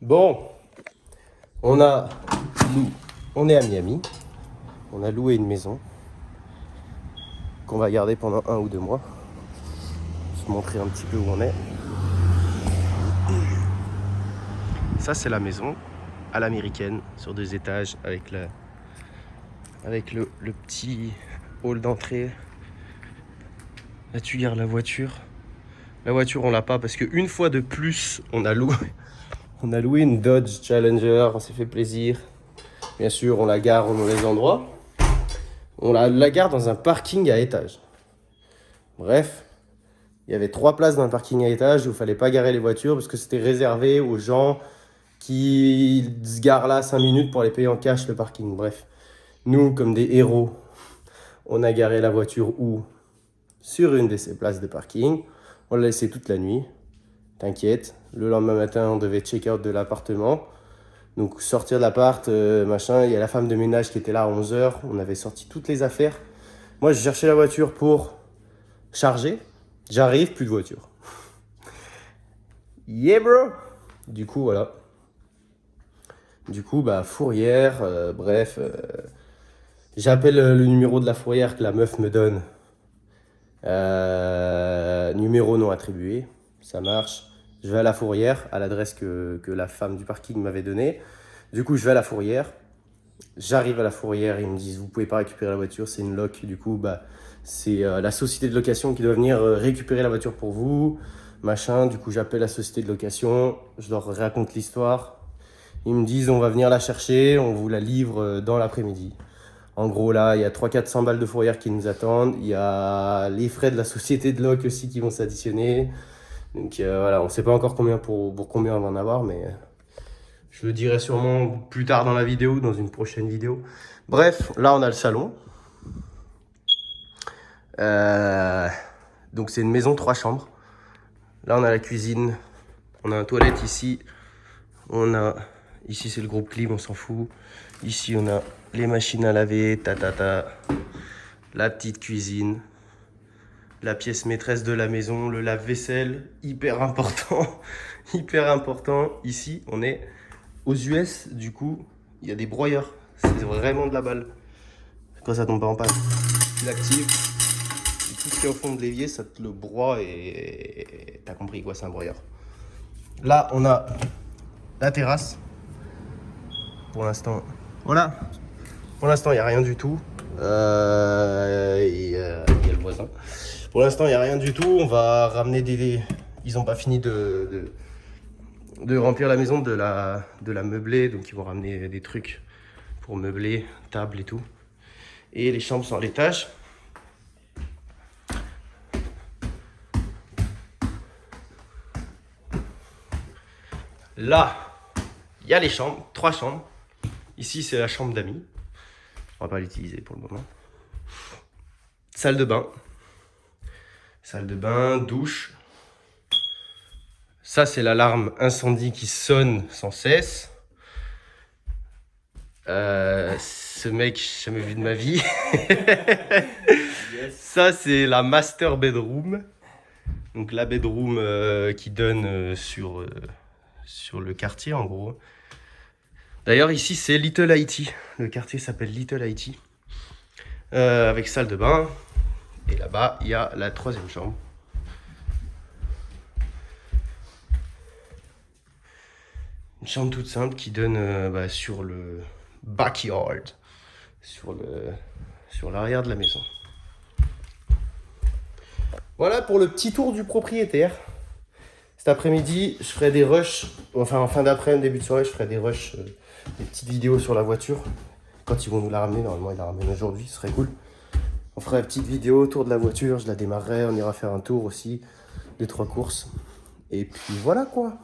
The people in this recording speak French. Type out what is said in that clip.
Bon, on a on est à Miami. On a loué une maison qu'on va garder pendant 1 ou 2 mois. Je vais vous montrer un petit peu où on est. Ça, c'est la maison à l'américaine, sur 2 étages, avec le petit hall d'entrée. Là, tu gardes la voiture. La voiture, on l'a pas parce qu'une fois de plus, on a loué une Dodge Challenger. On s'est fait plaisir. Bien sûr, on la gare au mauvais endroit. On la gare dans un parking à étage. Bref, il y avait 3 places dans un parking à étage où il ne fallait pas garer les voitures parce que c'était réservé aux gens qui se garent là 5 minutes pour aller payer en cash le parking. Bref, nous, comme des héros, on a garé la voiture où? Sur une de ces places de parking. On l'a laissé toute la nuit. T'inquiète, le lendemain matin, on devait check out de l'appartement. Donc sortir de l'appart, machin, il y a la femme de ménage qui était là à 11h. On avait sorti toutes les affaires. Moi, je cherchais la voiture pour charger. J'arrive, plus de voiture. Yeah, bro! Du coup, voilà. Du coup, bah, fourrière, bref. J'appelle le numéro de la fourrière que la meuf me donne. Numéro non attribué. Ça marche. Je vais à la fourrière, à l'adresse que la femme du parking m'avait donnée. Du coup, je vais à la fourrière. J'arrive à la fourrière, ils me disent vous pouvez pas récupérer la voiture, c'est une loc. Du coup, bah, c'est la société de location qui doit venir récupérer la voiture pour vous, machin. Du coup, j'appelle la société de location, je leur raconte l'histoire. Ils me disent on va venir la chercher, on vous la livre dans l'après-midi. En gros, là, il y a 300-400 balles de fourrière qui nous attendent. Il y a les frais de la société de loc aussi qui vont s'additionner. Donc voilà, on ne sait pas encore combien pour combien on va en avoir, mais je le dirai sûrement plus tard dans la vidéo, dans une prochaine vidéo. Bref, là on a le salon. Donc c'est une maison 3 chambres. Là on a la cuisine, on a une toilette ici. Ici c'est le groupe clim, on s'en fout. Ici on a les machines à laver, la petite cuisine. La pièce maîtresse de la maison, le lave-vaisselle, hyper important. Hyper important. Ici on est aux US, du coup, il y a des broyeurs. C'est vraiment de la balle. Quand ça tombe pas en panne, tu l'actives. Et tout ce qui est au fond de l'évier, ça te le broie et t'as compris quoi, c'est un broyeur. Là, on a la terrasse. Pour l'instant, voilà. Pour l'instant, il n'y a rien du tout. Il y a le voisin. Pour l'instant, il n'y a rien du tout. On va ramener des... Ils n'ont pas fini de remplir la maison, de la meubler. Donc, ils vont ramener des trucs pour meubler, table et tout. Et les chambres sont à l'étage. Là, il y a les chambres, 3 chambres. Ici, c'est la chambre d'amis. On va pas l'utiliser pour le moment. Salle de bain. Salle de bain, douche. Ça, c'est l'alarme incendie qui sonne sans cesse. Ce mec, j'ai jamais vu de ma vie. Yes. Ça, c'est la master bedroom. Donc la bedroom qui donne sur le quartier, en gros. D'ailleurs, ici, c'est Little Haiti. Le quartier s'appelle Little Haiti. Avec salle de bain. Et là-bas, il y a la 3e chambre. Une chambre toute simple qui donne sur le backyard, sur l'arrière de la maison. Voilà pour le petit tour du propriétaire. Cet après-midi, je ferai des rushs, enfin en fin d'après-midi, début de soirée, je ferai des rushs, des petites vidéos sur la voiture. Quand ils vont nous la ramener, normalement ils la ramènent aujourd'hui, ce serait cool. On fera une petite vidéo autour de la voiture, je la démarrerai, on ira faire un tour aussi, 2-3 courses. Et puis voilà quoi.